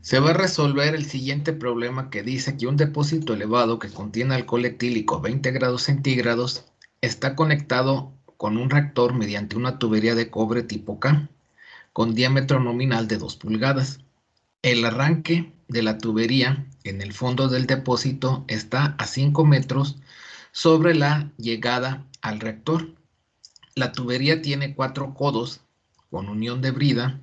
Se va a resolver el siguiente problema que dice que un depósito elevado que contiene alcohol etílico a 20 grados centígrados está conectado con un reactor mediante una tubería de cobre tipo K con diámetro nominal de 2 pulgadas. El arranque de la tubería en el fondo del depósito está a 5 metros sobre la llegada al reactor. La tubería tiene 4 codos con unión de brida,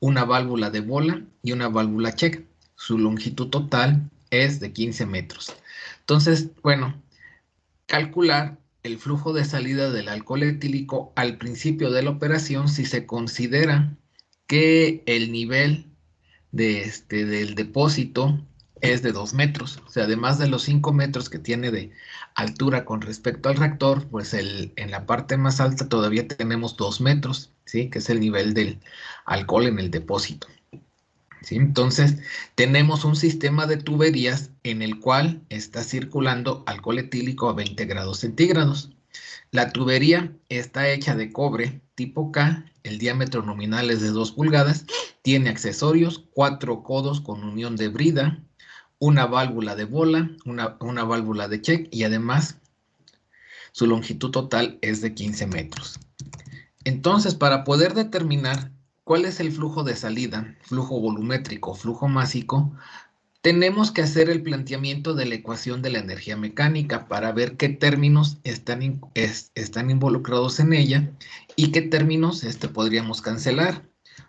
una válvula de bola y una válvula check. Su longitud total es de 15 metros. Entonces, bueno, calcular el flujo de salida del alcohol etílico al principio de la operación si se considera que el nivel del depósito es de 2 metros. O sea, además de los 5 metros que tiene de altura con respecto al reactor, pues en la parte más alta todavía tenemos 2 metros, ¿sí? Que es el nivel del alcohol en el depósito. ¿Sí? Entonces, tenemos un sistema de tuberías en el cual está circulando alcohol etílico a 20 grados centígrados. La tubería está hecha de cobre tipo K, el diámetro nominal es de 2 pulgadas, tiene accesorios, 4 codos con unión de brida, una válvula de bola, una válvula de check y además su longitud total es de 15 metros. Entonces, para poder determinar cuál es el flujo de salida, flujo volumétrico, flujo másico, tenemos que hacer el planteamiento de la ecuación de la energía mecánica para ver qué términos están involucrados en ella y qué términos podríamos cancelar.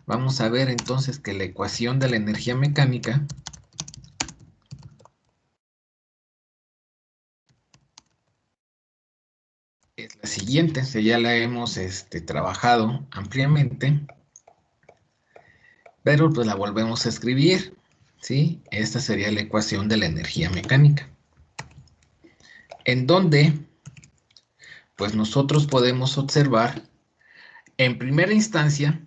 Vamos a ver entonces que la ecuación de la energía mecánica es la siguiente, ya la hemos trabajado ampliamente, pero pues la volvemos a escribir, ¿sí? Esta sería la ecuación de la energía mecánica, en donde pues nosotros podemos observar en primera instancia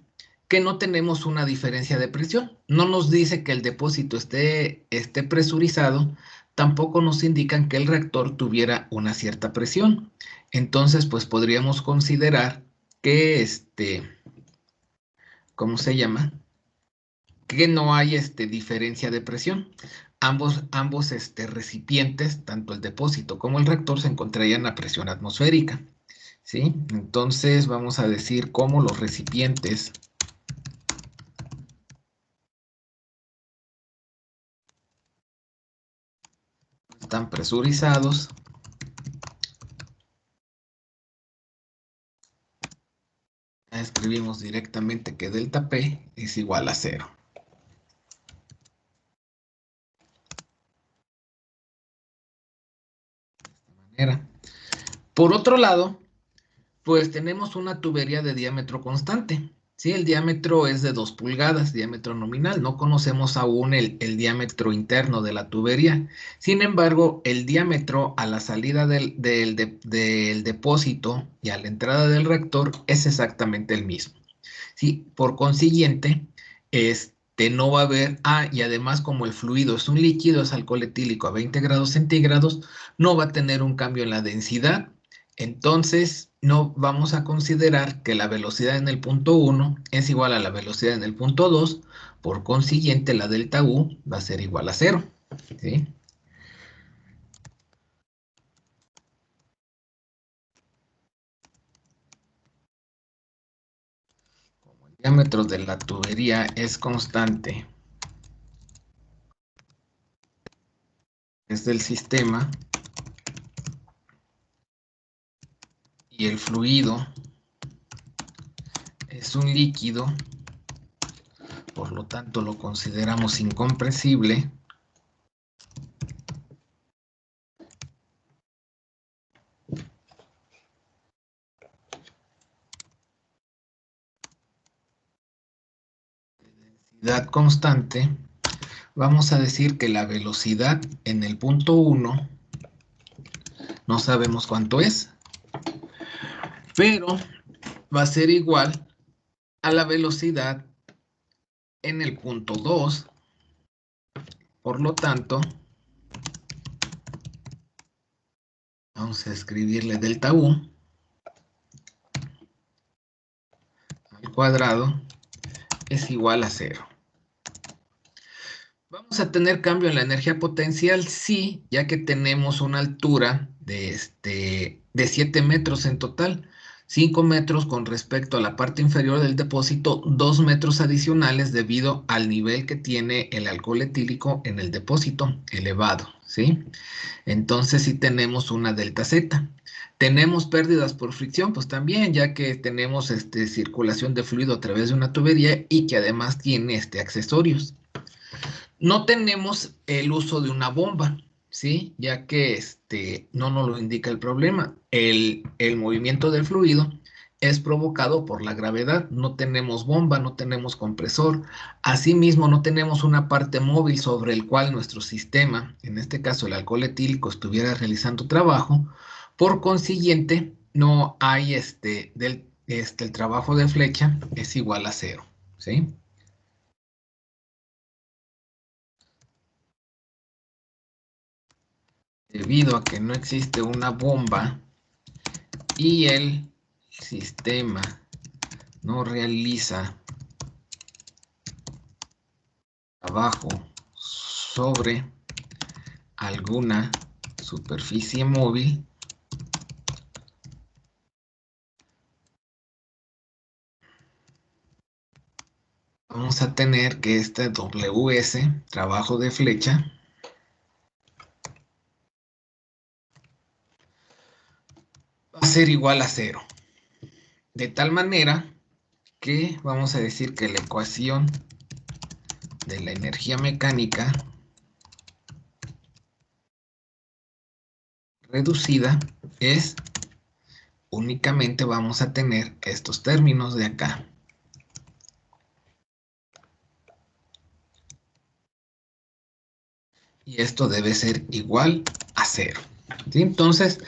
que no tenemos una diferencia de presión. No nos dice que el depósito esté presurizado, tampoco nos indican que el reactor tuviera una cierta presión. Entonces, pues podríamos considerar que ¿cómo se llama? Que no hay diferencia de presión. Ambos recipientes, tanto el depósito como el reactor, se encontrarían a presión atmosférica, ¿sí? Entonces vamos a decir cómo los recipientes están presurizados. Escribimos directamente que delta P es igual a 0. De esta manera. Por otro lado, pues tenemos una tubería de diámetro constante. ¿Sí? El diámetro es de 2 pulgadas, diámetro nominal. No conocemos aún el diámetro interno de la tubería. Sin embargo, el diámetro a la salida del depósito y a la entrada del reactor es exactamente el mismo. ¿Sí? Por consiguiente, no va a haber, y además como el fluido es un líquido, es alcohol etílico a 20 grados centígrados, no va a tener un cambio en la densidad. Entonces, no vamos a considerar que la velocidad en el punto 1 es igual a la velocidad en el punto 2, por consiguiente la delta U va a ser igual a 0. ¿Sí? Como el diámetro de la tubería es constante, es del sistema, y el fluido es un líquido, por lo tanto lo consideramos incompresible. Densidad constante, vamos a decir que la velocidad en el punto 1 no sabemos cuánto es, pero va a ser igual a la velocidad en el punto 2, por lo tanto, vamos a escribirle delta U al cuadrado es igual a 0. Vamos a tener cambio en la energía potencial, sí, ya que tenemos una altura de 7 metros en total. 5 metros con respecto a la parte inferior del depósito, 2 metros adicionales debido al nivel que tiene el alcohol etílico en el depósito elevado, ¿sí? Entonces sí tenemos una delta Z. Tenemos pérdidas por fricción, pues también, ya que tenemos circulación de fluido a través de una tubería y que además tiene accesorios. No tenemos el uso de una bomba, ¿sí? Ya que no nos lo indica el problema. El movimiento del fluido es provocado por la gravedad. No tenemos bomba, no tenemos compresor. Asimismo, no tenemos una parte móvil sobre el cual nuestro sistema, en este caso el alcohol etílico, estuviera realizando trabajo. Por consiguiente, no hay el trabajo de flecha es igual a cero, ¿sí? Debido a que no existe una bomba y el sistema no realiza trabajo sobre alguna superficie móvil, vamos a tener que este WS, trabajo de flecha, va a ser igual a cero. De tal manera que vamos a decir que la ecuación de la energía mecánica reducida es únicamente vamos a tener estos términos de acá. Y esto debe ser igual a cero, ¿sí? Entonces,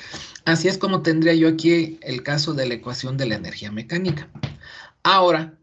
así es como tendría yo aquí el caso de la ecuación de la energía mecánica. Ahora,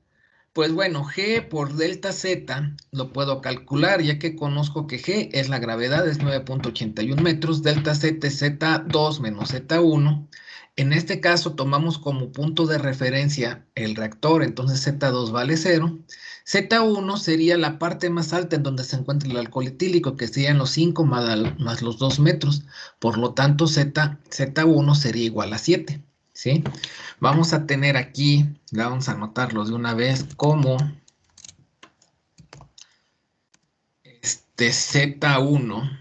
pues bueno, G por delta Z lo puedo calcular, ya que conozco que G es la gravedad, es 9.81 metros, delta Z es Z2 menos Z1. En este caso tomamos como punto de referencia el reactor, entonces Z2 vale 0. Z1 sería la parte más alta en donde se encuentra el alcohol etílico, que serían los 5 más los 2 metros. Por lo tanto, Z1 sería igual a 7, ¿sí? Vamos a tener aquí, vamos a anotarlo de una vez como Z1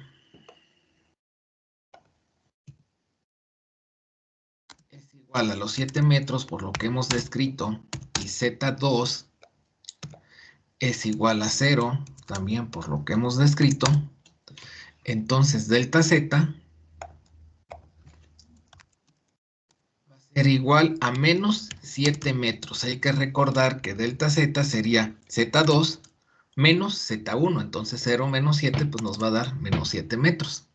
es igual a los 7 metros por lo que hemos descrito y Z2 es igual a 0 también por lo que hemos descrito. Entonces delta Z va a ser igual a menos 7 metros. Hay que recordar que delta Z sería Z2 menos Z1. Entonces 0 menos 7 pues nos va a dar menos 7 metros.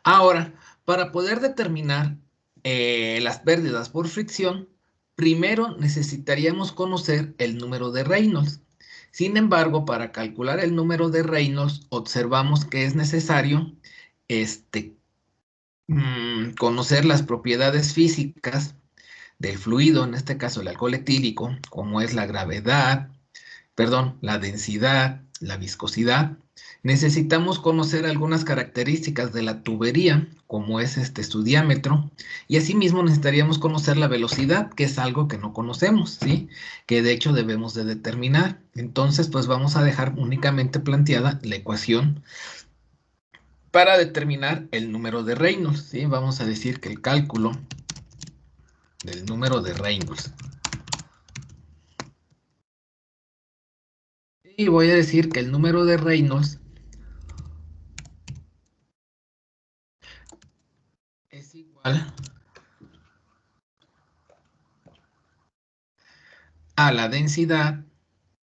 Ahora, para poder determinar las pérdidas por fricción, primero necesitaríamos conocer el número de Reynolds. Sin embargo, para calcular el número de Reynolds, observamos que es necesario conocer las propiedades físicas del fluido, en este caso el alcohol etílico, como es la gravedad, perdón, la densidad, la viscosidad. Necesitamos conocer algunas características de la tubería, como es su diámetro, y asimismo necesitaríamos conocer la velocidad, que es algo que no conocemos, ¿sí? Que de hecho debemos de determinar. Entonces, pues vamos a dejar únicamente planteada la ecuación para determinar el número de Reynolds, ¿sí? Vamos a decir que el cálculo del número de Reynolds. Y voy a decir que el número de Reynolds es igual a la densidad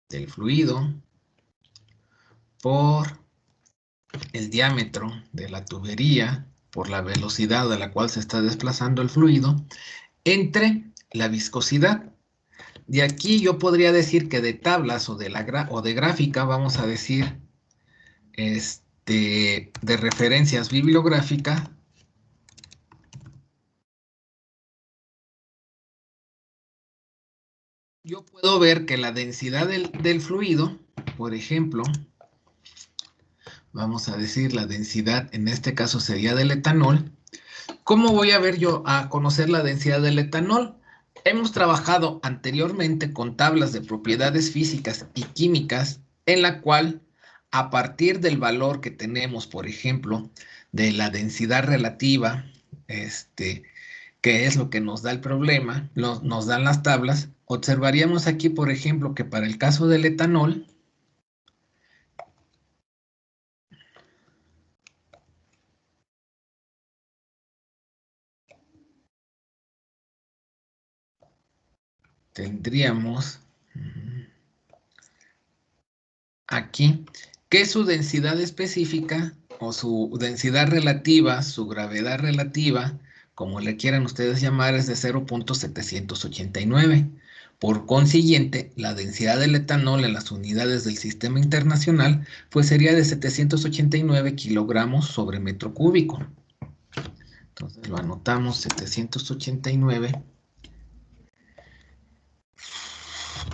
del fluido por el diámetro de la tubería, por la velocidad a la cual se está desplazando el fluido, entre la viscosidad. De aquí yo podría decir que de tablas o de gráfica, vamos a decir, de referencias bibliográficas, yo puedo ver que la densidad del fluido, por ejemplo, vamos a decir la densidad, en este caso sería del etanol. ¿Cómo voy a ver yo a conocer la densidad del etanol? Hemos trabajado anteriormente con tablas de propiedades físicas y químicas en la cual a partir del valor que tenemos, por ejemplo, de la densidad relativa, que es lo que nos da el problema, nos dan las tablas, observaríamos aquí, por ejemplo, que para el caso del etanol, tendríamos aquí que su densidad específica o su densidad relativa, su gravedad relativa, como le quieran ustedes llamar, es de 0.789. Por consiguiente, la densidad del etanol en las unidades del sistema internacional pues sería de 789 kilogramos sobre metro cúbico. Entonces lo anotamos, 789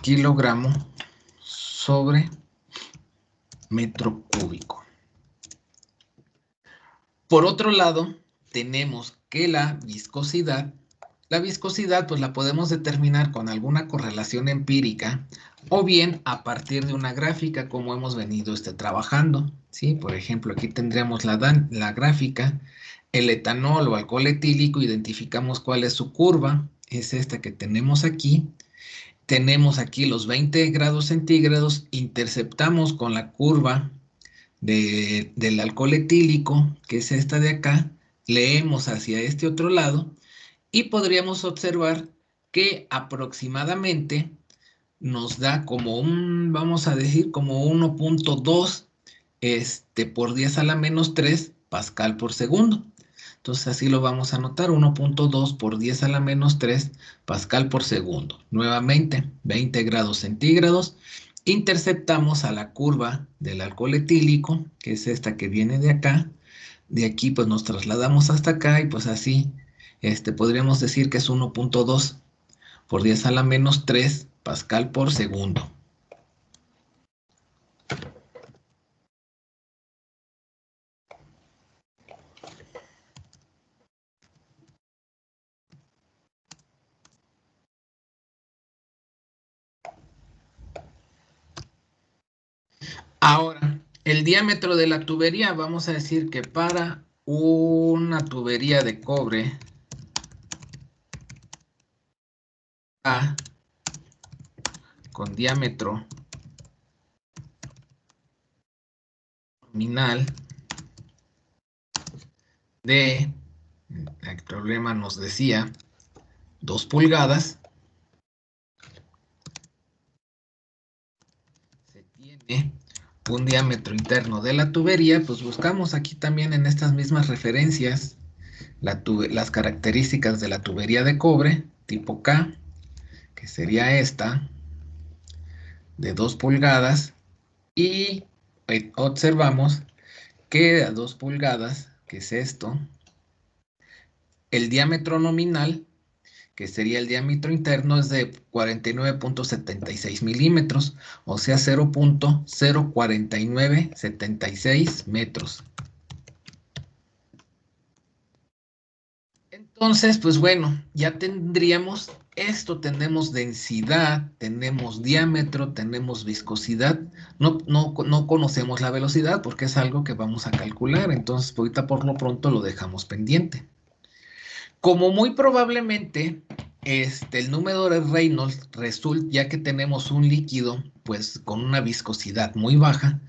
kilogramos sobre metro cúbico. Por otro lado, tenemos que la viscosidad pues la podemos determinar con alguna correlación empírica o bien a partir de una gráfica como hemos venido trabajando, ¿sí? Por ejemplo, aquí tendríamos la gráfica, el etanol o alcohol etílico, identificamos cuál es su curva, es esta que tenemos aquí. Tenemos aquí los 20 grados centígrados, interceptamos con la curva del alcohol etílico, que es esta de acá, leemos hacia este otro lado y podríamos observar que aproximadamente nos da como vamos a decir, como 1.2 por 10 a la menos 3 pascal por segundo. Entonces así lo vamos a anotar, 1.2 por 10 a la menos 3 pascal por segundo. Nuevamente, 20 grados centígrados. Interceptamos a la curva del alcohol etílico, que es esta que viene de acá. De aquí pues nos trasladamos hasta acá y pues así podríamos decir que es 1.2 por 10 a la menos 3 pascal por segundo. Ahora, el diámetro de la tubería, vamos a decir que para una tubería de cobre A con diámetro nominal de, el problema nos decía, 2 pulgadas, se tiene un diámetro interno de la tubería, pues buscamos aquí también en estas mismas referencias las características de la tubería de cobre tipo K, que sería esta, de 2 pulgadas, y observamos que a 2 pulgadas, que es esto, el diámetro nominal, que sería el diámetro interno, es de 49.76 milímetros, o sea 0.04976 metros. Entonces, pues bueno, ya tendríamos esto, tenemos densidad, tenemos diámetro, tenemos viscosidad. No conocemos la velocidad porque es algo que vamos a calcular, entonces ahorita por lo pronto lo dejamos pendiente. Como muy probablemente el número de Reynolds resulta, ya que tenemos un líquido pues con una viscosidad muy baja,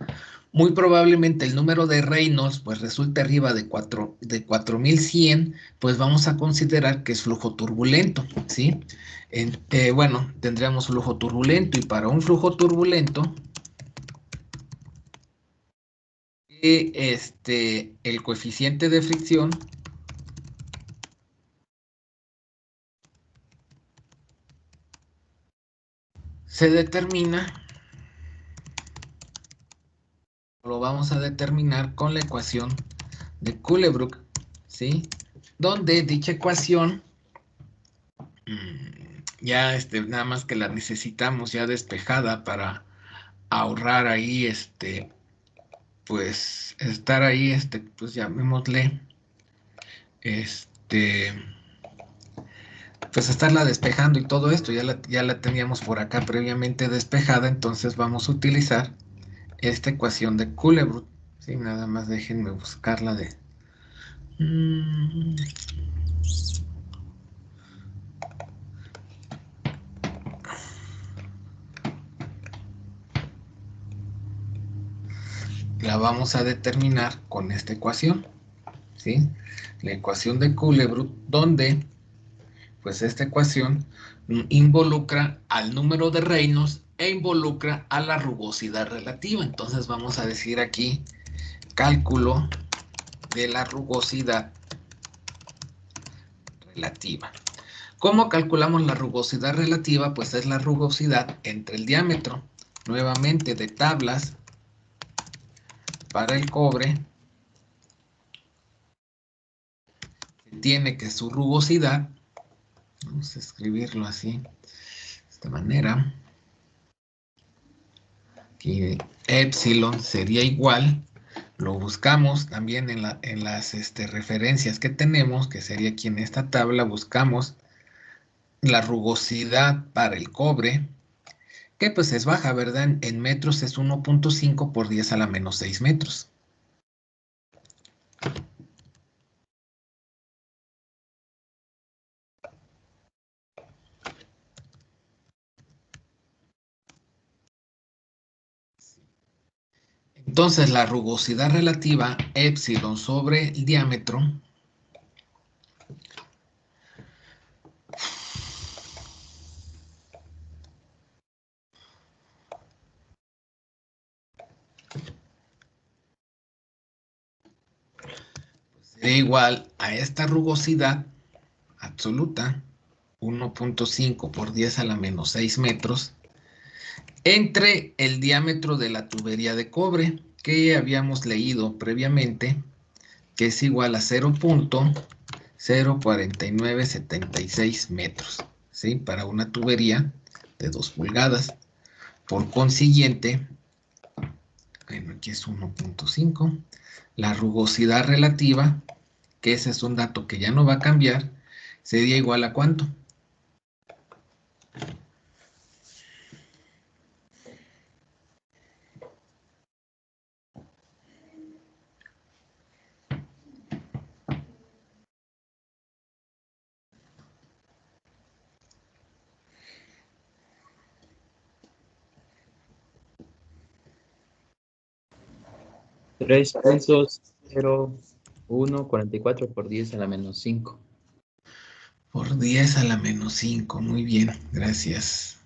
muy probablemente el número de Reynolds pues resulte arriba de 4100, pues vamos a considerar que es flujo turbulento, ¿sí? Bueno, tendríamos flujo turbulento y para un flujo turbulento, el coeficiente de fricción se determina, lo vamos a determinar con la ecuación de Culebrook, ¿sí? Donde dicha ecuación, ya nada más que la necesitamos ya despejada para ahorrar ahí pues estar ahí, pues llamémosle, pues estarla despejando y todo esto, ya la teníamos por acá previamente despejada, entonces vamos a utilizar esta ecuación de Kulebrut. Sí, nada más déjenme buscarla de... La vamos a determinar con esta ecuación, ¿sí? La ecuación de Kulebrut, donde pues esta ecuación involucra al número de Reynolds e involucra a la rugosidad relativa. Entonces vamos a decir aquí cálculo de la rugosidad relativa. ¿Cómo calculamos la rugosidad relativa? Pues es la rugosidad entre el diámetro, nuevamente de tablas para el cobre, tiene que su rugosidad, vamos a escribirlo así, de esta manera, aquí epsilon sería igual, lo buscamos también en las referencias que tenemos, que sería aquí en esta tabla, buscamos la rugosidad para el cobre, que pues es baja, ¿verdad? En metros es 1.5 por 10 a la menos 6 metros. Entonces la rugosidad relativa, epsilon sobre el diámetro, sería igual a esta rugosidad absoluta, 1.5 por 10 a la menos 6 metros, entre el diámetro de la tubería de cobre, que habíamos leído previamente, que es igual a 0.04976 metros, ¿sí? Para una tubería de 2 pulgadas. Por consiguiente, bueno, aquí es 1.5. La rugosidad relativa, que ese es un dato que ya no va a cambiar, sería igual a ¿cuánto? Tres puntos 0,144 por 10 a la menos 5. Por 10 a la menos 5. Muy bien, gracias.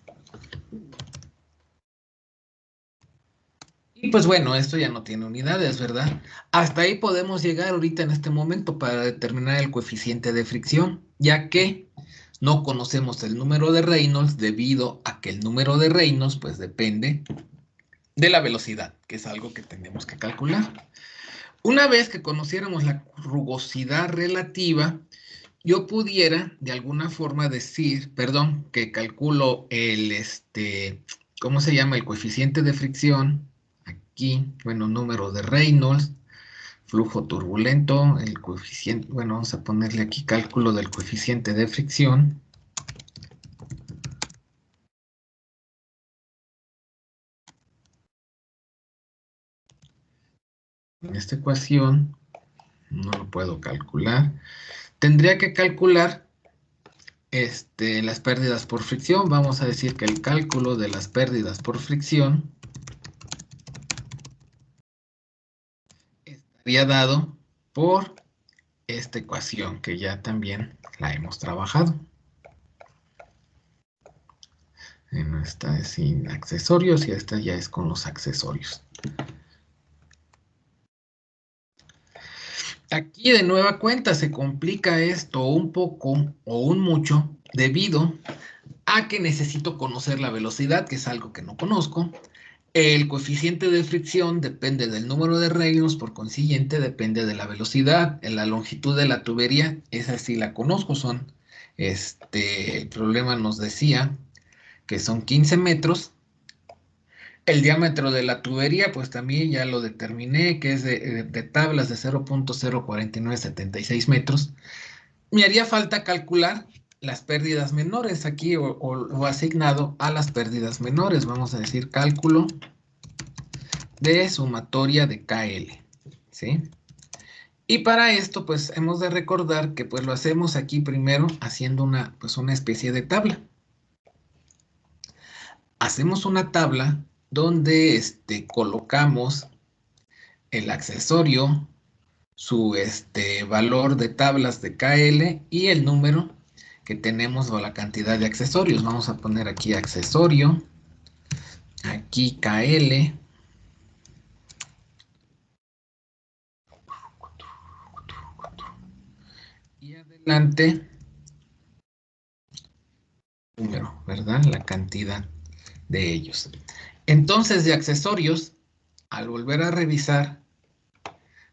Y pues bueno, esto ya no tiene unidades, ¿verdad? Hasta ahí podemos llegar ahorita en este momento para determinar el coeficiente de fricción, ya que no conocemos el número de Reynolds debido a que el número de Reynolds pues depende de la velocidad, que es algo que tenemos que calcular. Una vez que conociéramos la rugosidad relativa, yo pudiera de alguna forma decir, perdón, que calculo ¿cómo se llama? El coeficiente de fricción, aquí, bueno, número de Reynolds, flujo turbulento, el coeficiente, bueno, vamos a ponerle aquí cálculo del coeficiente de fricción. En esta ecuación no lo puedo calcular. Tendría que calcular las pérdidas por fricción. Vamos a decir que el cálculo de las pérdidas por fricción estaría dado por esta ecuación que ya también la hemos trabajado. Esta es sin accesorios y esta ya es con los accesorios. Aquí de nueva cuenta se complica esto un poco o un mucho debido a que necesito conocer la velocidad, que es algo que no conozco. El coeficiente de fricción depende del número de Reynolds, por consiguiente depende de la velocidad. En la longitud de la tubería, esa sí la conozco, el problema nos decía que son 15 metros. El diámetro de la tubería, pues también ya lo determiné, que es de tablas de 0.04976 metros. Me haría falta calcular las pérdidas menores aquí o lo asignado a las pérdidas menores. Vamos a decir cálculo de sumatoria de KL, ¿sí? Y para esto, pues hemos de recordar que pues lo hacemos aquí primero haciendo una especie de tabla. Hacemos una tabla donde colocamos el accesorio, su valor de tablas de KL y el número que tenemos o la cantidad de accesorios. Vamos a poner aquí accesorio, aquí KL. Y adelante, número, ¿verdad? La cantidad de ellos. Entonces, de accesorios, al volver a revisar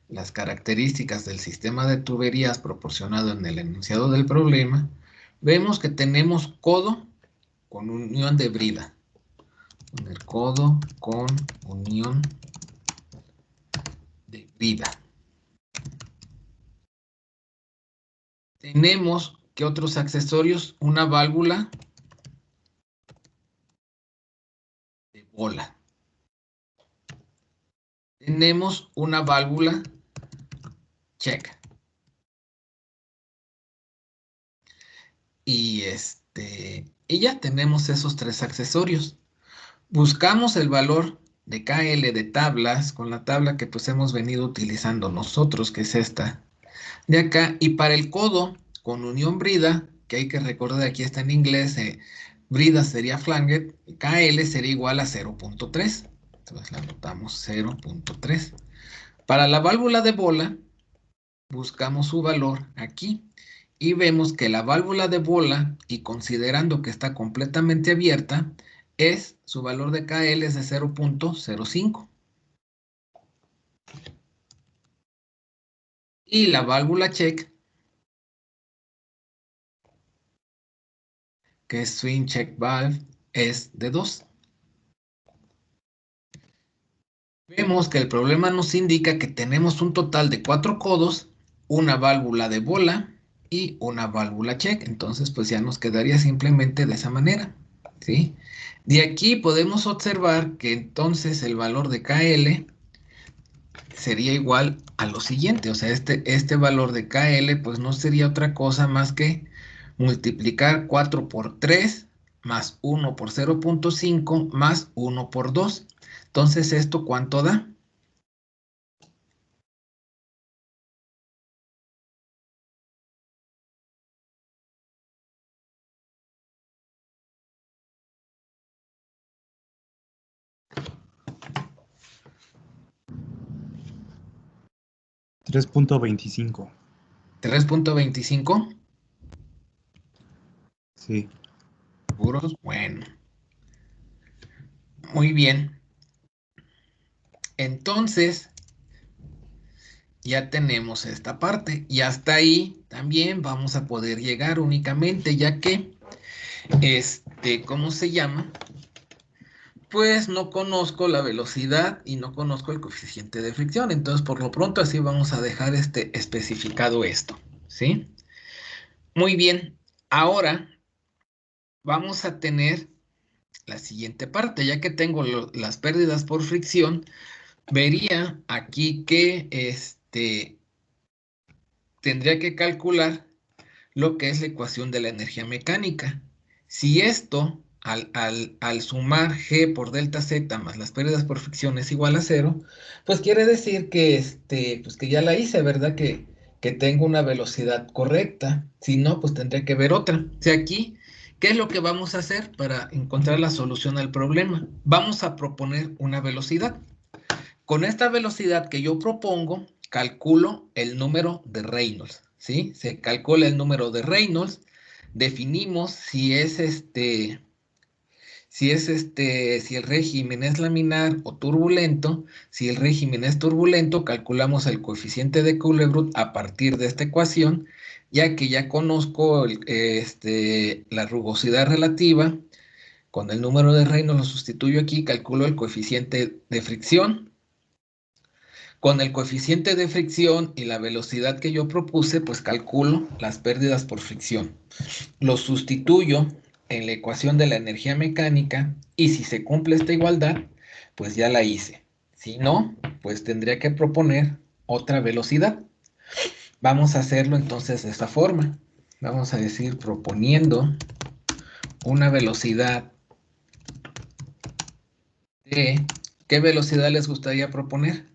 las características del sistema de tuberías proporcionado en el enunciado del problema, vemos que tenemos codo con unión de brida. Poner codo con unión de brida. Tenemos, ¿qué otros accesorios? Una válvula de bola. Tenemos una válvula check. Y ya tenemos esos tres accesorios. Buscamos el valor de KL de tablas con la tabla que pues hemos venido utilizando nosotros, que es esta de acá. Y para el codo con unión brida, que hay que recordar, aquí está en inglés, brida sería flanget, KL sería igual a 0.3. Entonces la anotamos 0.3. Para la válvula de bola, buscamos su valor aquí. Y vemos que la válvula de bola, y considerando que está completamente abierta, su valor de KL es de 0.05. Y la válvula check, que es swing check valve, es de 2. Vemos que el problema nos indica que tenemos un total de 4 codos, una válvula de bola y una válvula check. Entonces, pues ya nos quedaría simplemente de esa manera, ¿sí? De aquí podemos observar que entonces el valor de KL sería igual a lo siguiente. O sea, este valor de KL pues no sería otra cosa más que multiplicar 4 por 3 más 1 por 0.5 más 1 por 2. Entonces, ¿esto cuánto da? $3.25. 3.25. Sí. ¿Seguros? Bueno. Muy bien. Entonces, ya tenemos esta parte. Y hasta ahí también vamos a poder llegar únicamente, ya que, ¿cómo se llama? Pues no conozco la velocidad y no conozco el coeficiente de fricción. Entonces, por lo pronto, así vamos a dejar especificado esto, ¿sí? Muy bien. Ahora vamos a tener la siguiente parte. Ya que tengo las pérdidas por fricción, vería aquí que tendría que calcular lo que es la ecuación de la energía mecánica. Si esto, al sumar G por delta Z más las pérdidas por fricción es igual a 0, pues quiere decir que, pues que ya la hice, ¿verdad? Que tengo una velocidad correcta. Si no, pues tendría que ver otra. O sea, aquí, ¿qué es lo que vamos a hacer para encontrar la solución al problema? Vamos a proponer una velocidad. Con esta velocidad que yo propongo, calculo el número de Reynolds, ¿sí? Se calcula el número de Reynolds, definimos si el régimen es laminar o turbulento. Si el régimen es turbulento, calculamos el coeficiente de Colebrook a partir de esta ecuación, ya que ya conozco la rugosidad relativa Con el número de Reynolds lo sustituyo aquí, calculo el coeficiente de fricción. Con el coeficiente de fricción y la velocidad que yo propuse, pues calculo las pérdidas por fricción. Lo sustituyo en la ecuación de la energía mecánica y si se cumple esta igualdad, pues ya la hice. Si no, pues tendría que proponer otra velocidad. Vamos a hacerlo entonces de esta forma. Vamos a decir proponiendo una velocidad de... ¿Qué velocidad les gustaría proponer?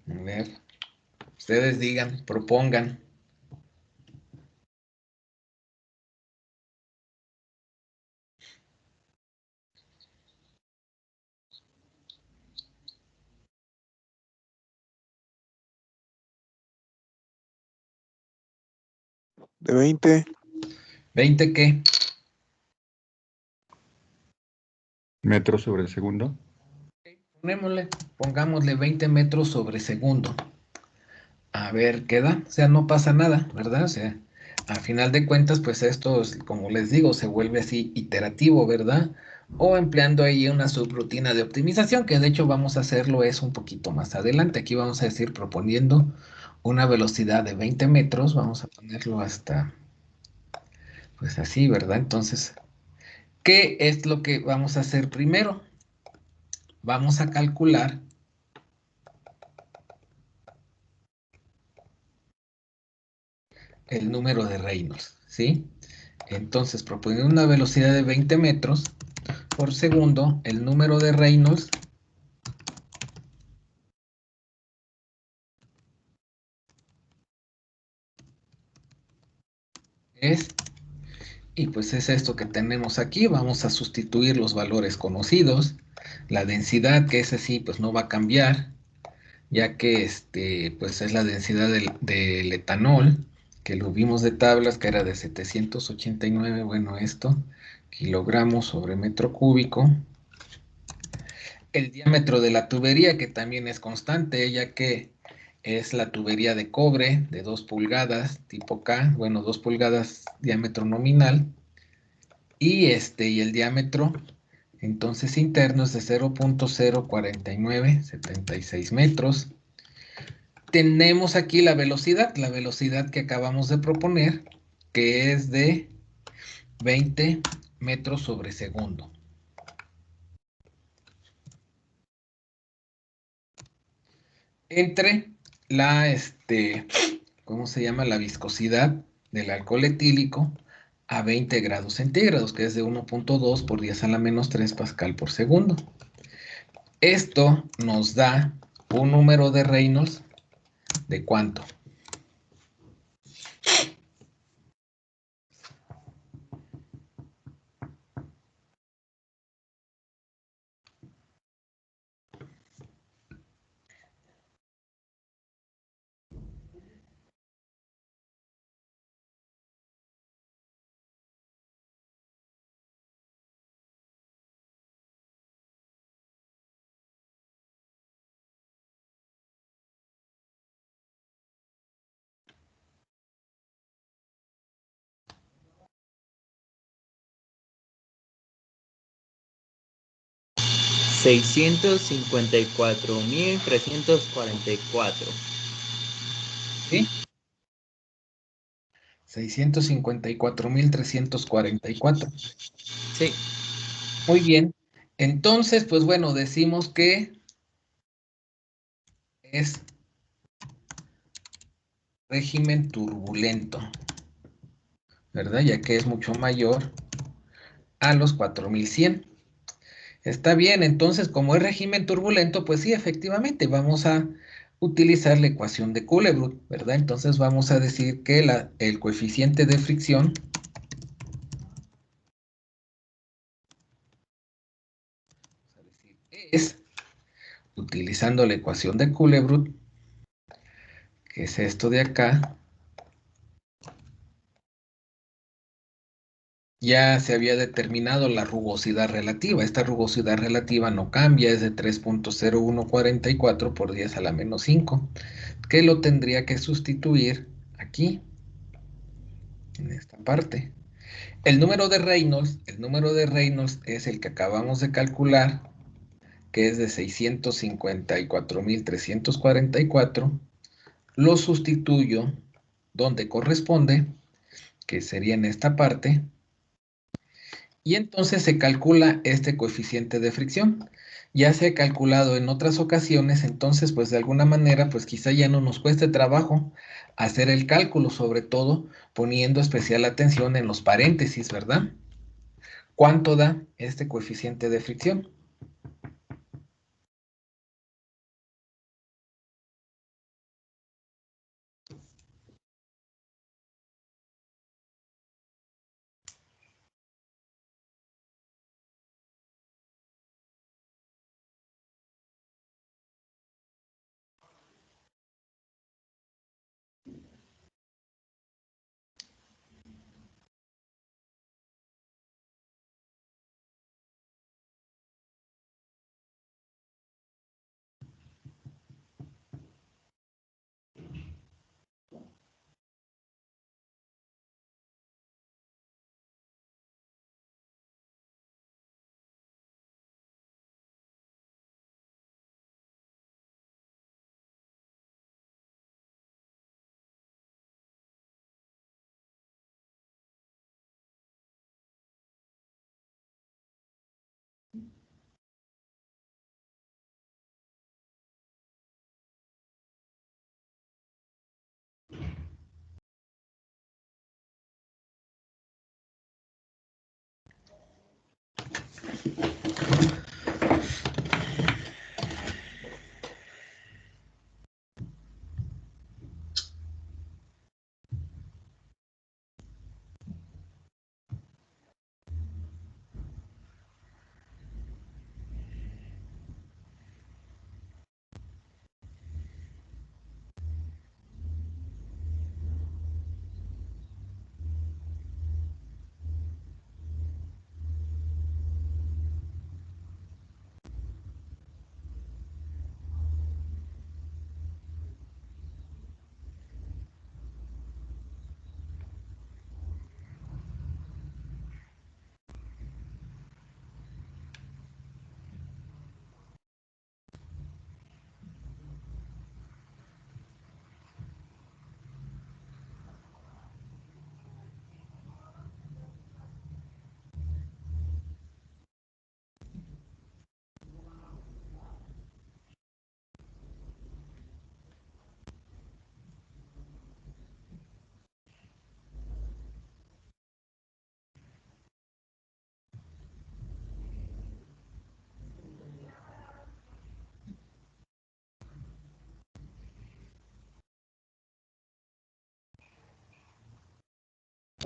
A ver, ustedes digan, propongan. De 20. ¿20 qué? Metros sobre segundo. Pongámosle 20 metros sobre segundo. A ver, ¿qué da? O sea, no pasa nada, ¿verdad? O sea, a final de cuentas, pues esto, como les digo, se vuelve así iterativo, ¿verdad? O empleando ahí una subrutina de optimización, que de hecho vamos a hacerlo es un poquito más adelante. Aquí vamos a decir proponiendo una velocidad de 20 metros, vamos a ponerlo hasta, pues así, ¿verdad? Entonces, ¿qué es lo que vamos a hacer primero? Vamos a calcular el número de Reynolds, ¿sí? Entonces, proponiendo una velocidad de 20 metros por segundo, el número de Reynolds es, y pues es esto que tenemos aquí, vamos a sustituir los valores conocidos, la densidad, que ese sí, pues no va a cambiar, ya que pues es la densidad del etanol, que lo vimos de tablas, que era de 789, bueno, esto, kilogramos sobre metro cúbico. El diámetro de la tubería, que también es constante, ya que es la tubería de cobre de 2 pulgadas, tipo K, bueno, 2 pulgadas diámetro nominal, y el diámetro, entonces interno, es de 0.04976 metros. Tenemos aquí la velocidad que acabamos de proponer, que es de 20 metros sobre segundo. Entre la, ¿cómo se llama? La viscosidad del alcohol etílico a 20 grados centígrados, que es de 1.2 por 10 a la menos 3 pascal por segundo. Esto nos da un número de Reynolds ¿de cuánto? $654,344. ¿Sí? 654,344. Sí. Muy bien. Entonces, pues bueno, decimos que es régimen turbulento, ¿verdad? Ya que es mucho mayor a los 4100. Está bien, entonces, como es régimen turbulento, pues sí, efectivamente, vamos a utilizar la ecuación de Culebrook, ¿verdad? Entonces vamos a decir que el coeficiente de fricción es, utilizando la ecuación de Culebrook, que es esto de acá, ya se había determinado la rugosidad relativa. Esta rugosidad relativa no cambia, es de 3.0144 por 10 a la menos 5, que lo tendría que sustituir aquí, en esta parte. El número de Reynolds es el que acabamos de calcular, que es de 654.344. Lo sustituyo donde corresponde, que sería en esta parte, y entonces se calcula este coeficiente de fricción. Ya se ha calculado en otras ocasiones, entonces pues de alguna manera pues quizá ya no nos cueste trabajo hacer el cálculo, sobre todo poniendo especial atención en los paréntesis, ¿verdad? ¿Cuánto da este coeficiente de fricción?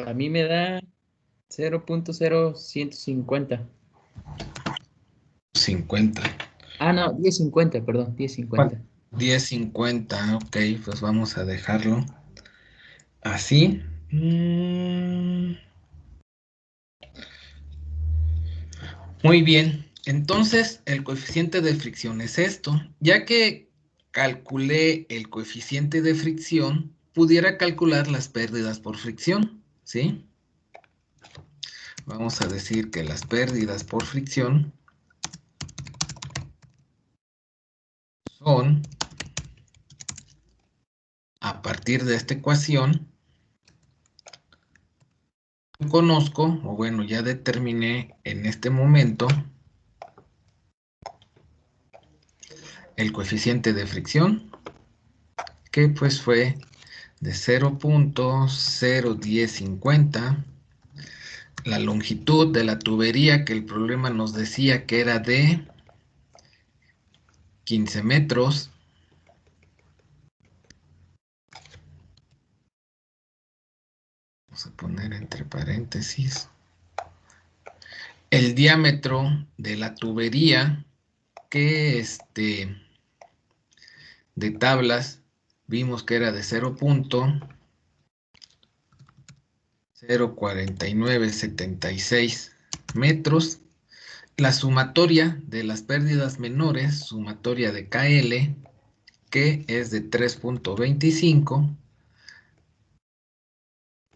A mí me da 0.0150. 50. Ah, no, 1050, perdón, 1050. 10.50, ok, pues vamos a dejarlo así. Muy bien, entonces el coeficiente de fricción es esto. Ya que calculé el coeficiente de fricción, pudiera calcular las pérdidas por fricción, ¿sí? Vamos a decir que las pérdidas por fricción son, a partir de esta ecuación, conozco, o bueno, ya determiné en este momento el coeficiente de fricción, que pues fue de 0.0150. La longitud de la tubería, que el problema nos decía que era de 15 metros. Vamos a poner entre paréntesis. El diámetro de la tubería, que de tablas vimos que era de 0,4976 metros. La sumatoria de las pérdidas menores, sumatoria de KL, que es de 3.25,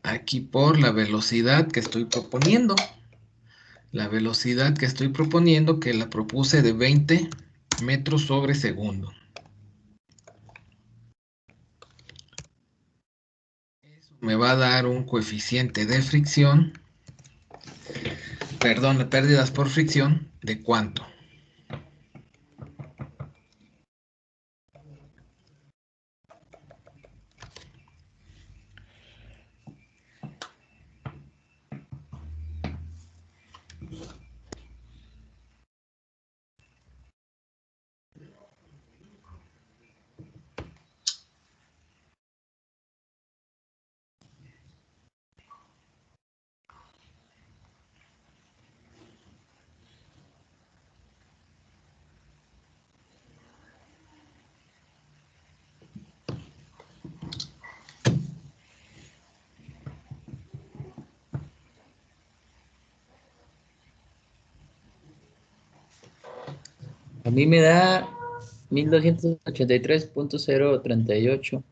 aquí por la velocidad que estoy proponiendo. La velocidad que estoy proponiendo, que la propuse de 20 metros sobre segundo. Eso me va a dar un coeficiente de fricción, perdón, de pérdidas por fricción, ¿de cuánto? A mí me da 1283.038.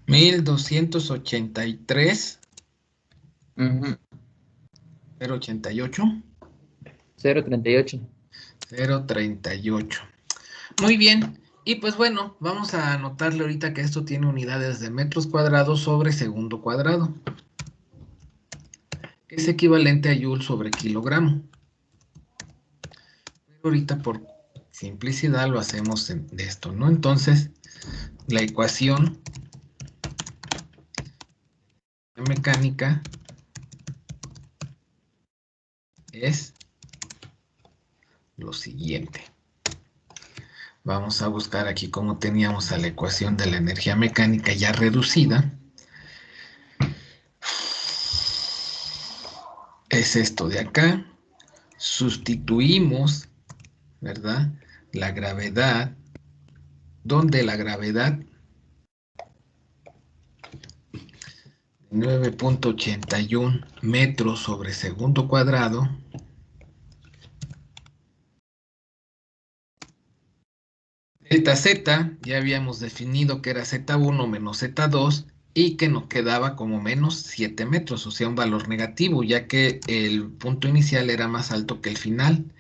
1283, Ujú, 088, 038. 038. Muy bien. Y pues bueno, vamos a anotarle ahorita que esto tiene unidades de metros cuadrados sobre segundo cuadrado, que es equivalente a joule sobre kilogramo. Pero ahorita por simplicidad lo hacemos de esto, ¿no? Entonces, la ecuación mecánica es lo siguiente. Vamos a buscar aquí cómo teníamos a la ecuación de la energía mecánica ya reducida. Es esto de acá. Sustituimos, ¿verdad? La gravedad, donde la gravedad 9.81 metros sobre segundo cuadrado delta Z, ya habíamos definido que era Z1 menos Z2 y que nos quedaba como menos 7 metros, o sea, un valor negativo, ya que el punto inicial era más alto que el final.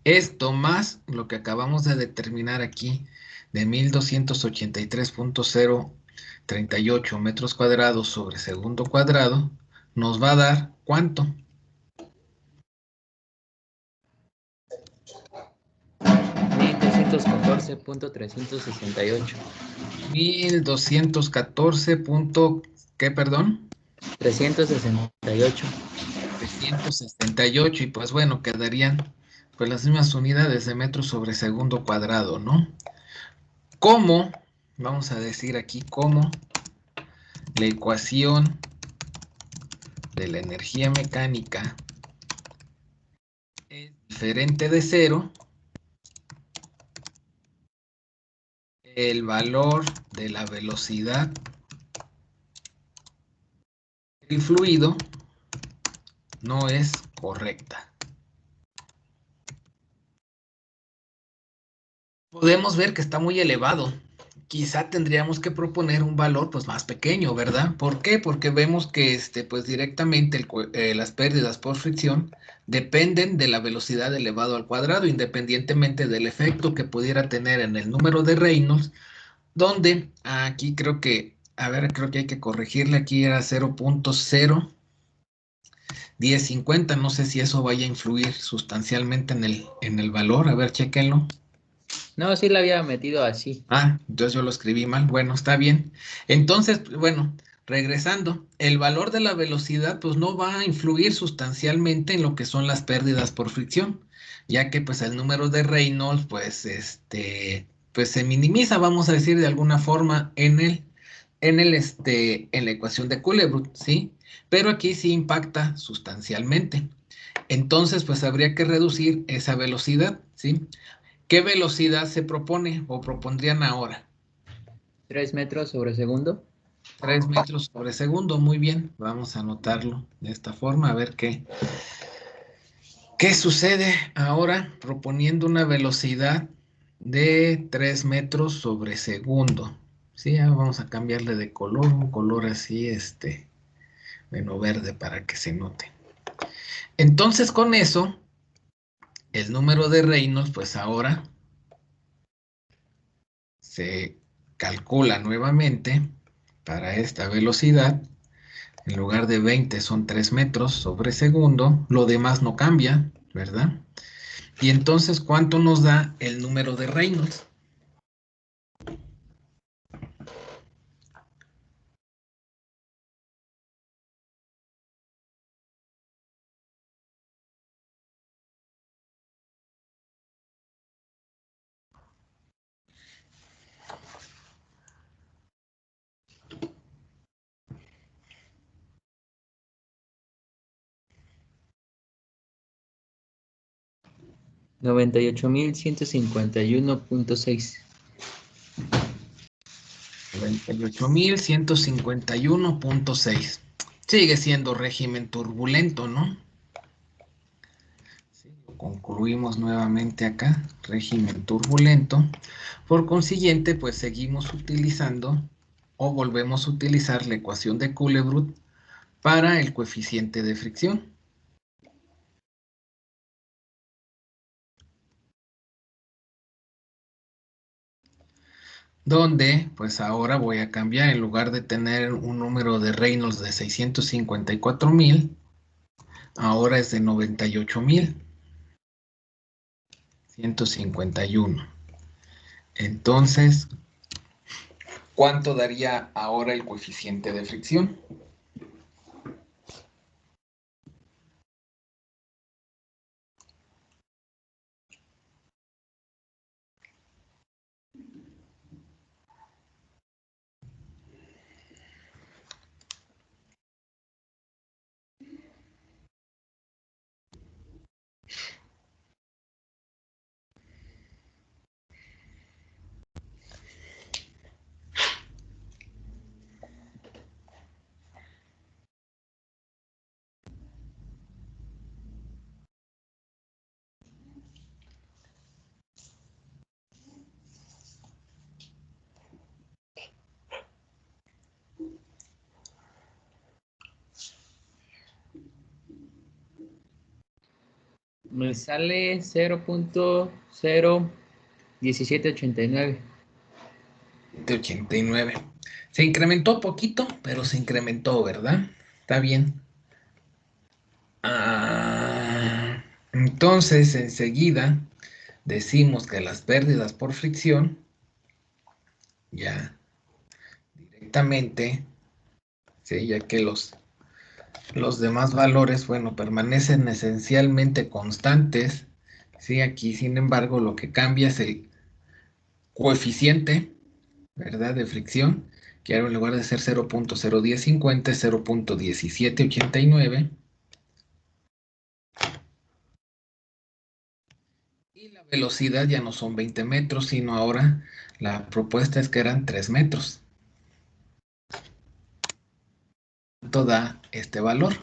Esto más lo que acabamos de determinar aquí de 1283.038 metros cuadrados sobre segundo cuadrado, nos va a dar ¿cuánto? 1214.368. 1214. ¿Qué, perdón? 368. 368, y pues bueno, quedarían pues las mismas unidades de metros sobre segundo cuadrado, ¿no? ¿Cómo? Vamos a decir aquí cómo la ecuación de la energía mecánica es diferente de cero, el valor de la velocidad del fluido no es correcta. Podemos ver que está muy elevado. Quizá tendríamos que proponer un valor pues más pequeño, ¿verdad? ¿Por qué? Porque vemos que pues directamente las pérdidas por fricción dependen de la velocidad elevado al cuadrado, independientemente del efecto que pudiera tener en el número de Reynolds, donde aquí creo que, a ver, creo que hay que corregirle, aquí era 0.01050, no sé si eso vaya a influir sustancialmente en el valor, a ver, chéquenlo. No, sí la había metido así. Ah, entonces yo lo escribí mal. Bueno, está bien. Entonces, bueno, regresando, el valor de la velocidad pues no va a influir sustancialmente en lo que son las pérdidas por fricción, ya que pues el número de Reynolds pues pues se minimiza, vamos a decir de alguna forma en la ecuación de Colebrook, ¿sí? Pero aquí sí impacta sustancialmente. Entonces, pues habría que reducir esa velocidad, ¿sí? ¿Qué velocidad se propone o propondrían ahora? 3 metros sobre segundo. 3 metros sobre segundo, muy bien. Vamos a anotarlo de esta forma, a ver qué sucede ahora proponiendo una velocidad de 3 metros sobre segundo. Sí, ya vamos a cambiarle de color, un color así, bueno, verde para que se note. Entonces, con eso, el número de Reynolds, pues ahora se calcula nuevamente para esta velocidad. En lugar de 20 son 3 metros sobre segundo. Lo demás no cambia, ¿verdad? Y entonces, ¿cuánto nos da el número de Reynolds? Noventa y ocho mil ciento cincuenta y uno punto seis. 98.151.6. Sigue siendo régimen turbulento, ¿no? Sí, concluimos nuevamente acá, régimen turbulento. Por consiguiente, pues seguimos utilizando o volvemos a utilizar la ecuación de Culebrook para el coeficiente de fricción. Donde, pues ahora voy a cambiar, en lugar de tener un número de Reynolds de 654.000, ahora es de 98.151. Entonces, ¿cuánto daría ahora el coeficiente de fricción? Me sale 0.01789. De 89. Se incrementó poquito, pero se incrementó, ¿verdad? Está bien. Entonces, enseguida decimos que las pérdidas por fricción, ya directamente, ¿sí? Ya que los demás valores, bueno, permanecen esencialmente constantes, ¿sí? Aquí, sin embargo, lo que cambia es el coeficiente, ¿verdad? De fricción, que ahora en lugar de ser 0.01050 es 0.1789. Y la velocidad ya no son 20 metros, sino ahora la propuesta es que eran 3 metros. ¿Cuánto da este valor?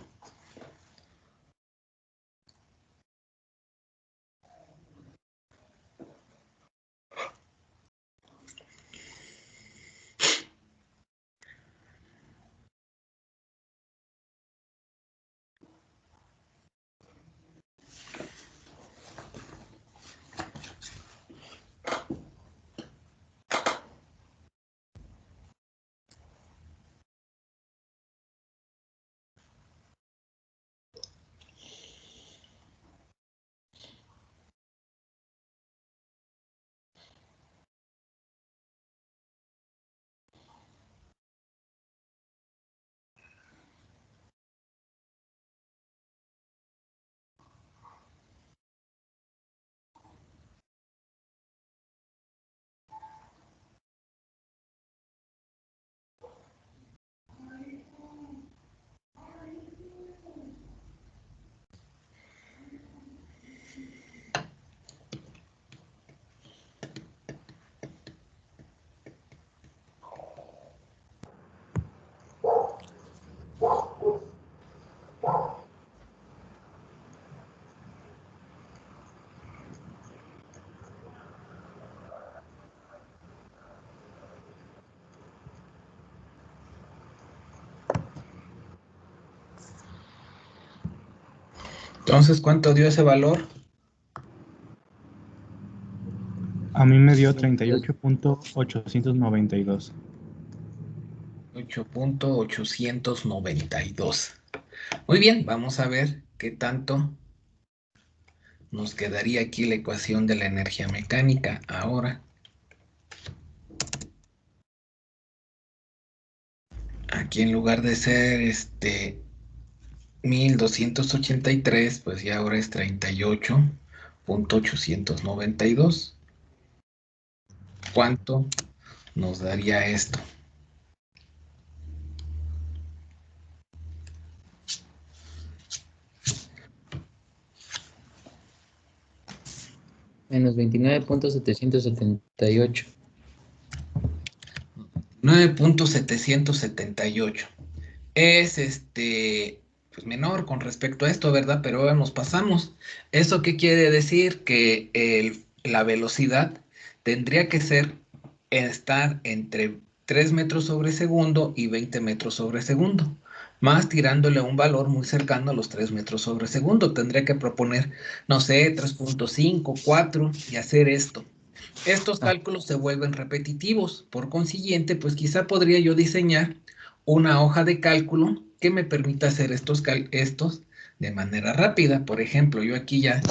Entonces, ¿cuánto dio ese valor? A mí me dio 38.892. 8.892. Muy bien, vamos a ver qué tanto nos quedaría aquí la ecuación de la energía mecánica ahora. Aquí en lugar de ser 1283, pues ya ahora es 38.892. ¿Cuánto nos daría esto? Menos 29.778. 9.778. Es pues menor con respecto a esto, ¿verdad? Pero ahora nos pasamos. ¿Eso qué quiere decir? Que la velocidad tendría que estar entre 3 metros sobre segundo y 20 metros sobre segundo, más tirándole un valor muy cercano a los 3 metros sobre segundo. Tendría que proponer, no sé, 3.5, 4 y hacer esto. Estos Ah, cálculos se vuelven repetitivos, por consiguiente, pues quizá podría yo diseñar una hoja de cálculo que me permita hacer estos de manera rápida. Por ejemplo, yo aquí ya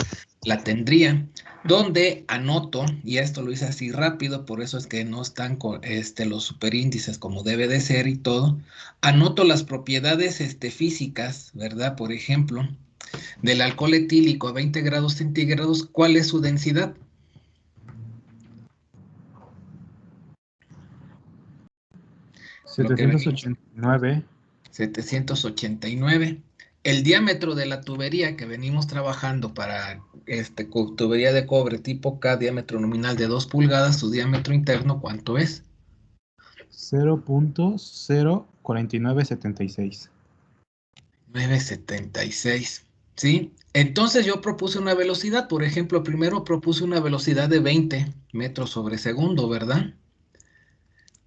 la tendría, donde anoto, y esto lo hice así rápido, por eso es que no están los superíndices como debe de ser y todo. Anoto las propiedades físicas, ¿verdad? Por ejemplo, del alcohol etílico a 20 grados centígrados, ¿cuál es su densidad? Lo que venimos 789. 789. El diámetro de la tubería que venimos trabajando para tubería de cobre tipo K, diámetro nominal de 2 pulgadas, su diámetro interno, ¿cuánto es? 0.04976. 976. ¿Sí? Entonces yo propuse una velocidad, por ejemplo, primero propuse una velocidad de 20 metros sobre segundo, ¿verdad?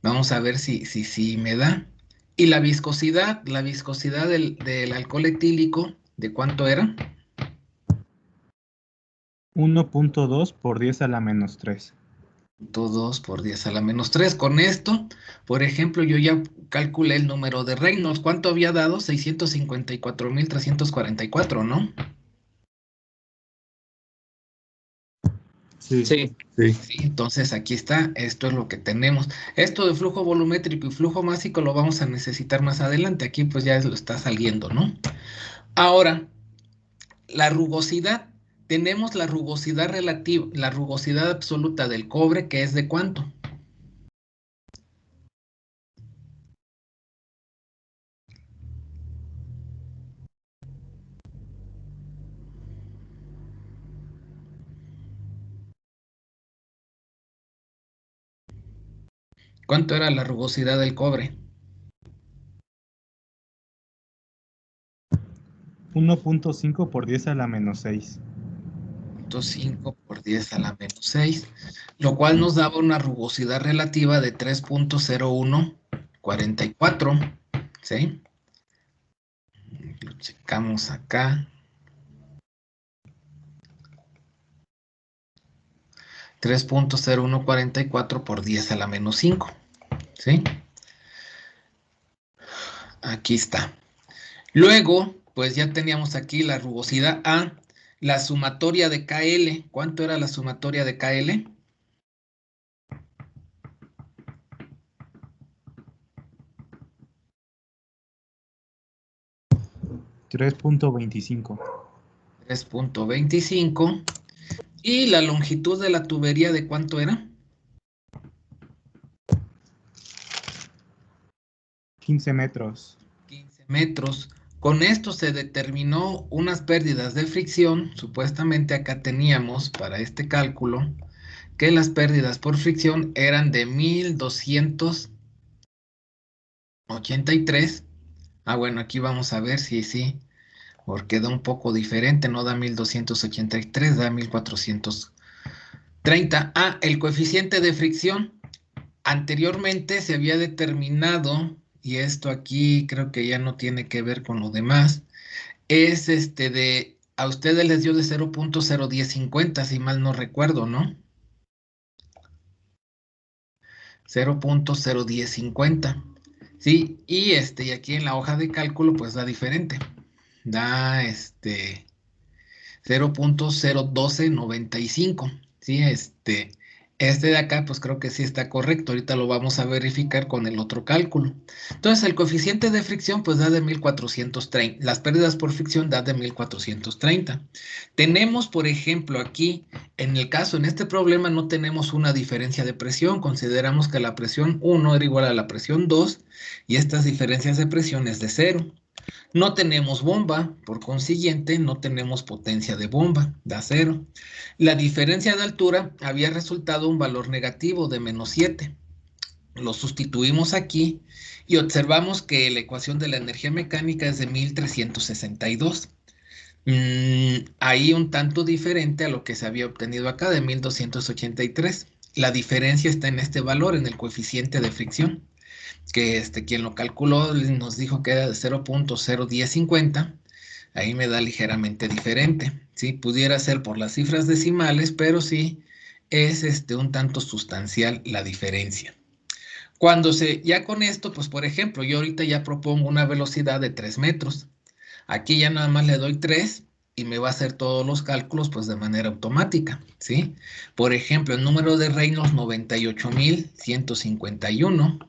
Vamos a ver si me da. Y la viscosidad del alcohol etílico, ¿de cuánto era? 1.2 por 10 a la menos 3. 2 por 10 a la menos 3. Con esto, por ejemplo, yo ya calculé el número de Reynolds. ¿Cuánto había dado? 654.344, ¿no? Sí, sí. sí. Sí, entonces aquí está, esto es lo que tenemos. Esto de flujo volumétrico y flujo másico lo vamos a necesitar más adelante. Aquí pues ya lo está saliendo, ¿no? Ahora, la rugosidad. Tenemos la rugosidad relativa, la rugosidad absoluta del cobre, que es de ¿cuánto? ¿Cuánto era la rugosidad del cobre? 1.5 por 10 a la menos 6. 5 por 10 a la menos 6, lo cual nos daba una rugosidad relativa de 3.0144, ¿sí? Lo checamos acá. 3.0144 por 10 a la menos 5, ¿sí? Aquí está. Luego, pues ya teníamos aquí la rugosidad A, la sumatoria de KL. ¿Cuánto era la sumatoria de KL? 3.25. 3.25. ¿Y la longitud de la tubería de cuánto era? 15 metros. 15 metros. Con esto se determinó unas pérdidas de fricción. Supuestamente acá teníamos para este cálculo que las pérdidas por fricción eran de 1283. Ah, bueno, aquí vamos a ver si sí, porque da un poco diferente, no da 1283, da 1430. Ah, el coeficiente de fricción. Anteriormente se había determinado, y esto aquí creo que ya no tiene que ver con lo demás, es a ustedes les dio de 0.01050, si mal no recuerdo, ¿no? 0.01050. Sí, y y aquí en la hoja de cálculo pues da diferente. Da 0.01295. Sí, este de acá pues creo que sí está correcto. Ahorita lo vamos a verificar con el otro cálculo. Entonces el coeficiente de fricción pues da de 1430. Las pérdidas por fricción da de 1430. Tenemos, por ejemplo, aquí, en este problema no tenemos una diferencia de presión. Consideramos que la presión 1 era igual a la presión 2 y estas diferencias de presión es de 0. No tenemos bomba, por consiguiente, no tenemos potencia de bomba, da 0. La diferencia de altura había resultado un valor negativo de -7. Lo sustituimos aquí y observamos que la ecuación de la energía mecánica es de 1362. Ahí un tanto diferente a lo que se había obtenido acá de 1283. La diferencia está en este valor, en el coeficiente de fricción, que quien lo calculó nos dijo que era de 0.01050. Ahí me da ligeramente diferente. ¿Sí? Pudiera ser por las cifras decimales, pero sí es un tanto sustancial la diferencia. Ya con esto, pues por ejemplo, yo ahorita ya propongo una velocidad de 3 metros. Aquí ya nada más le doy 3 y me va a hacer todos los cálculos pues de manera automática, ¿sí? Por ejemplo, el número de Reynolds 98.151.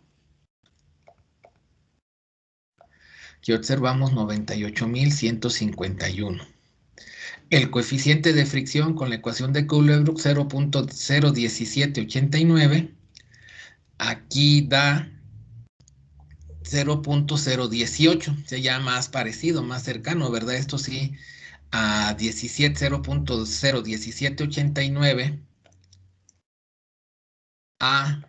Aquí observamos 98.151. El coeficiente de fricción con la ecuación de Coulomb 0.01789. Aquí da 0.018, ya más parecido, más cercano, ¿verdad? Esto sí, a 0.01789 a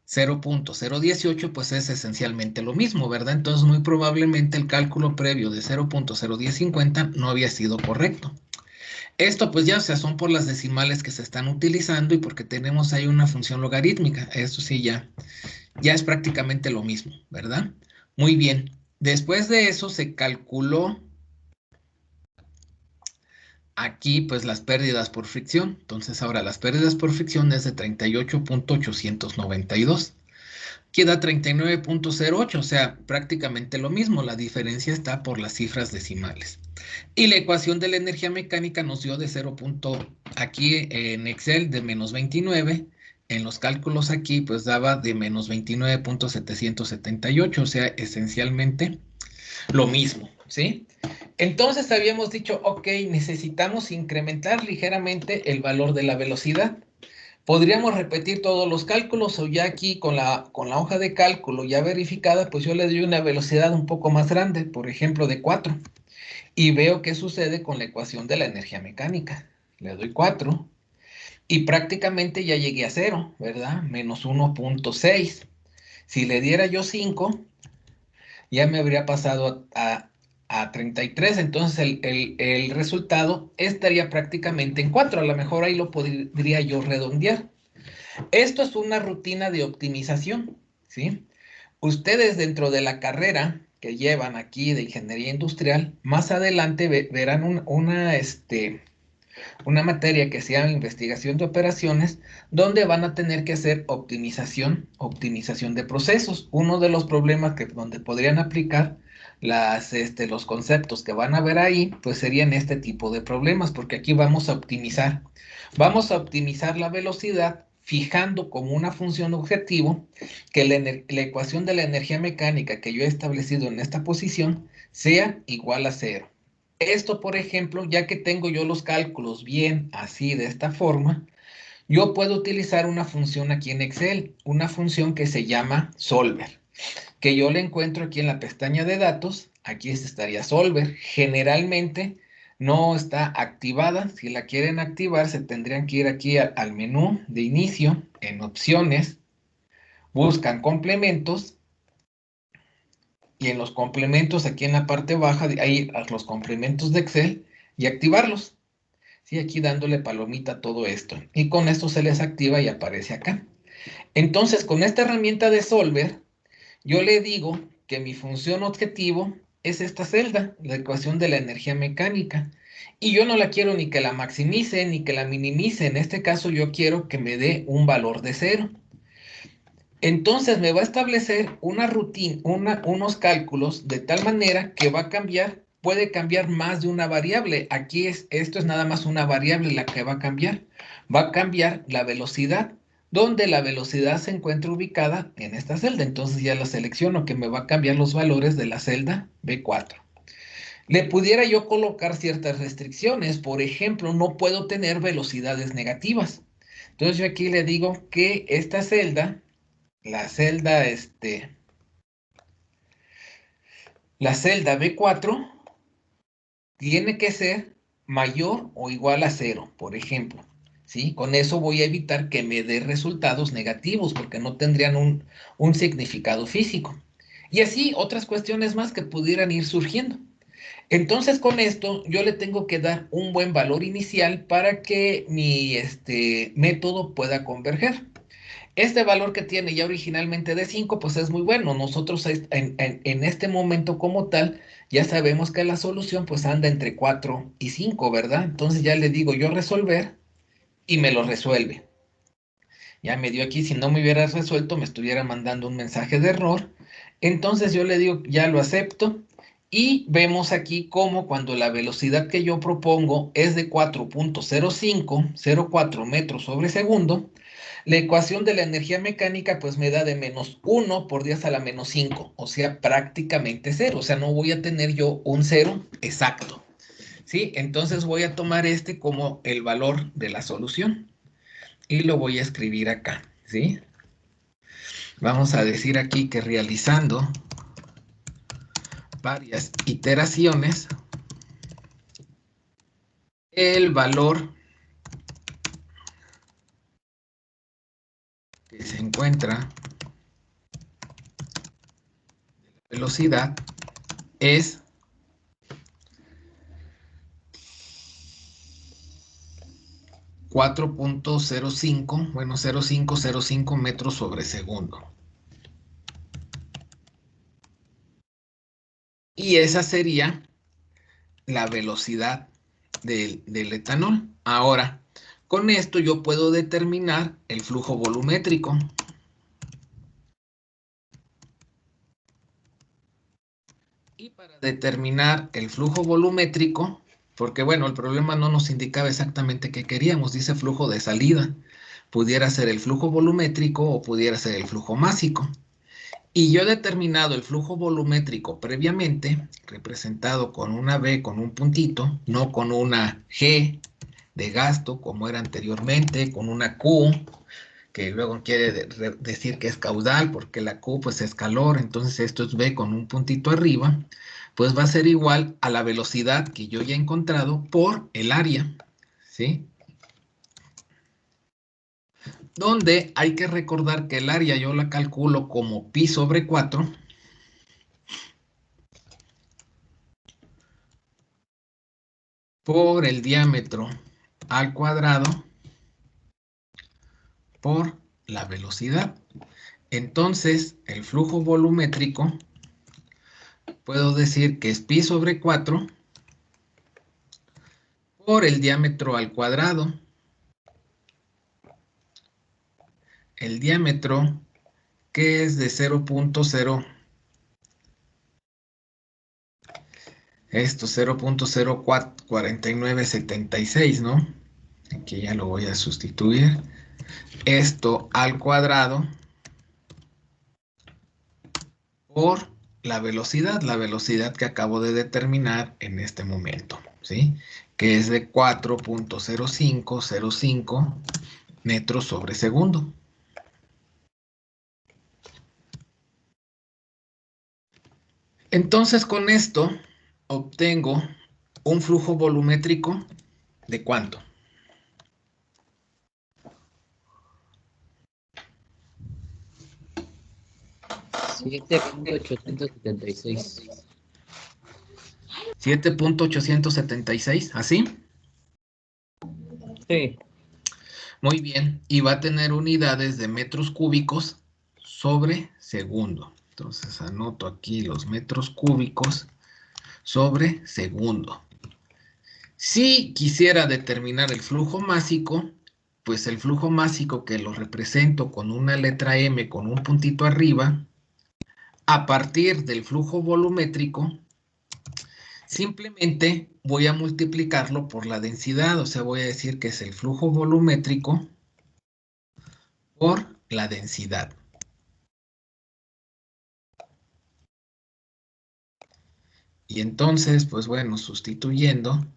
0.018, pues es esencialmente lo mismo, ¿verdad? Entonces, muy probablemente el cálculo previo de 0.01050 no había sido correcto. Esto, pues ya, o sea, son por las decimales que se están utilizando y porque tenemos ahí una función logarítmica. Eso sí, ya es prácticamente lo mismo, ¿verdad? Muy bien. Después de eso se calculó aquí pues las pérdidas por fricción. Entonces ahora las pérdidas por fricción es de 38.892. Aquí da 39.08, o sea, prácticamente lo mismo. La diferencia está por las cifras decimales. Y la ecuación de la energía mecánica nos dio de 0. Aquí en Excel de -29. En los cálculos aquí pues daba de -29.778, o sea, esencialmente lo mismo, ¿sí? Entonces habíamos dicho, ok, necesitamos incrementar ligeramente el valor de la velocidad. Podríamos repetir todos los cálculos o ya aquí con la hoja de cálculo ya verificada, pues yo le doy una velocidad un poco más grande, por ejemplo de 4. Y veo qué sucede con la ecuación de la energía mecánica. Le doy 4 y prácticamente ya llegué a 0, ¿verdad? Menos 1.6. Si le diera yo 5, ya me habría pasado a 33. Entonces el resultado estaría prácticamente en 4. A lo mejor ahí lo podría yo redondear. Esto es una rutina de optimización, ¿sí? Ustedes dentro de la carrera que llevan aquí de ingeniería industrial, más adelante verán una materia que se llama investigación de operaciones, donde van a tener que hacer optimización de procesos. Uno de los problemas donde podrían aplicar los conceptos que van a ver ahí, pues serían este tipo de problemas, porque aquí vamos a optimizar. Vamos a optimizar la velocidad fijando como una función objetivo que la ecuación de la energía mecánica que yo he establecido en esta posición sea igual a 0. Esto, por ejemplo, ya que tengo yo los cálculos bien así de esta forma, yo puedo utilizar una función aquí en Excel, una función que se llama Solver, que yo le encuentro aquí en la pestaña de datos. Aquí estaría Solver. Generalmente no está activada. Si la quieren activar, se tendrían que ir aquí al menú de inicio, en opciones, buscan complementos, y en los complementos, aquí en la parte baja, ahí los complementos de Excel, y activarlos. Sí, aquí dándole palomita a todo esto. Y con esto se les activa y aparece acá. Entonces, con esta herramienta de Solver, yo le digo que mi función objetivo es esta celda, la ecuación de la energía mecánica. Y yo no la quiero ni que la maximice ni que la minimice. En este caso yo quiero que me dé un valor de 0. Entonces me va a establecer una rutina, unos cálculos de tal manera que va a cambiar, puede cambiar más de una variable. Aquí esto es nada más una variable la que va a cambiar. Va a cambiar la velocidad, donde la velocidad se encuentra ubicada en esta celda. Entonces ya la selecciono, que me va a cambiar los valores de la celda B4. Le pudiera yo colocar ciertas restricciones. Por ejemplo, no puedo tener velocidades negativas. Entonces yo aquí le digo que esta celda, la celda B4 tiene que ser mayor o igual a 0, por ejemplo. ¿Sí? Con eso voy a evitar que me dé resultados negativos porque no tendrían un significado físico. Y así otras cuestiones más que pudieran ir surgiendo. Entonces con esto yo le tengo que dar un buen valor inicial para que mi método pueda converger. Este valor que tiene ya originalmente de 5, pues es muy bueno. Nosotros en este momento como tal, ya sabemos que la solución pues anda entre 4 y 5, ¿verdad? Entonces ya le digo yo resolver y me lo resuelve. Ya me dio aquí, si no me hubiera resuelto, me estuviera mandando un mensaje de error. Entonces yo le digo, ya lo acepto. Y vemos aquí cómo cuando la velocidad que yo propongo es de 4.0504 metros sobre segundo, la ecuación de la energía mecánica pues me da de menos 1 por 10 a la menos 5, o sea, prácticamente 0. O sea, no voy a tener yo un 0 exacto. ¿Sí? Entonces voy a tomar este como el valor de la solución y lo voy a escribir acá. ¿Sí? Vamos a decir aquí que realizando varias iteraciones, el valor que se encuentra de la velocidad es 4.05, bueno, 0.505 metros sobre segundo. Y esa sería la velocidad del etanol. Ahora, con esto yo puedo determinar el flujo volumétrico. Y para determinar el flujo volumétrico, porque bueno, el problema no nos indicaba exactamente qué queríamos, dice flujo de salida. Pudiera ser el flujo volumétrico o pudiera ser el flujo másico. Y yo he determinado el flujo volumétrico previamente, representado con una B con un puntito, no con una G de gasto como era anteriormente, con una Q, que luego quiere decir que es caudal, porque la Q pues es calor, entonces esto es B con un puntito arriba, pues va a ser igual a la velocidad que yo ya he encontrado por el área, ¿sí? Donde hay que recordar que el área yo la calculo como pi sobre 4, por el diámetro al cuadrado por la velocidad. Entonces, el flujo volumétrico, puedo decir que es pi sobre 4 por el diámetro al cuadrado. El diámetro que es de 0.0, esto 0.04976, ¿no? Aquí ya lo voy a sustituir. Esto al cuadrado por la velocidad que acabo de determinar en este momento, ¿sí? Que es de 4.0505 metros sobre segundo. Entonces con esto obtengo un flujo volumétrico ¿de cuánto? $7.876. 7.876, ¿así? Sí. Muy bien, y va a tener unidades de metros cúbicos sobre segundo. Entonces anoto aquí los metros cúbicos sobre segundo. Si quisiera determinar el flujo másico, pues el flujo másico que lo represento con una letra M con un puntito arriba, a partir del flujo volumétrico, simplemente voy a multiplicarlo por la densidad, o sea, voy a decir que es el flujo volumétrico por la densidad. Y entonces, pues bueno, sustituyendo,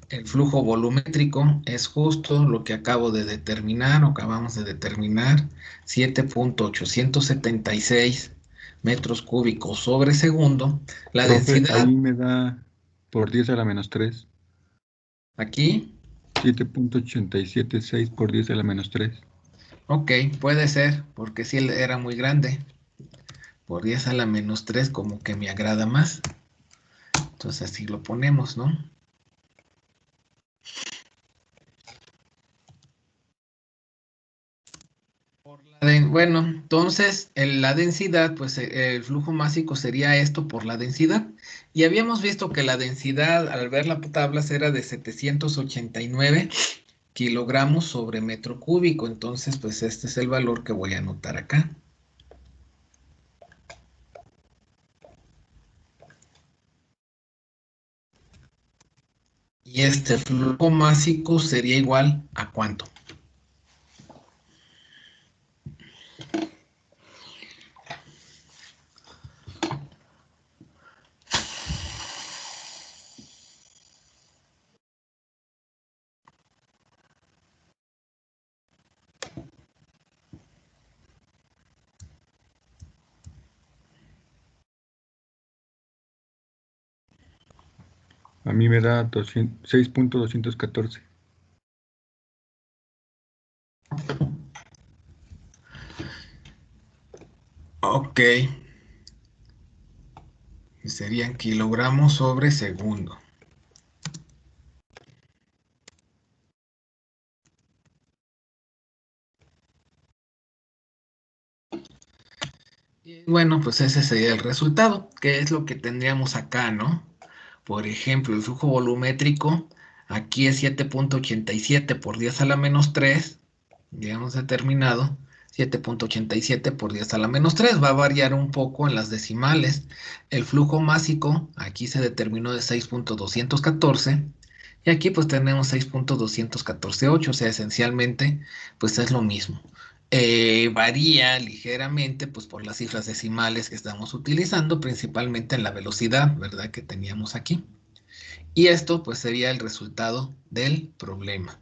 el flujo volumétrico es justo lo que acabo de determinar, o acabamos de determinar, 7.876 metros cúbicos sobre segundo. La Profe, densidad, ahí me da por 10 a la menos 3. aquí, 7.876 por 10 a la menos 3. ok, puede ser, porque si era muy grande. Por 10 a la menos 3 como que me agrada más. Entonces así lo ponemos, ¿no? Bueno, entonces la densidad, pues el flujo másico sería esto por la densidad. Y habíamos visto que la densidad, al ver la tabla, era de 789 kilogramos sobre metro cúbico. Entonces, pues este es el valor que voy a anotar acá. Y este flujo másico sería igual a ¿cuánto? A mí me da 6.214. Ok. Serían kilogramos sobre segundo. Y bueno, pues ese sería el resultado, que es lo que tendríamos acá, ¿no? Por ejemplo, el flujo volumétrico, aquí es 7.87 por 10 a la menos 3, digamos determinado, 7.87 por 10 a la menos 3, va a variar un poco en las decimales. El flujo másico, aquí se determinó de 6.214, y aquí pues tenemos 6.2148, o sea, esencialmente pues es lo mismo. Varía ligeramente pues por las cifras decimales que estamos utilizando, principalmente en la velocidad, ¿verdad? Que teníamos aquí. Y esto pues sería el resultado del problema.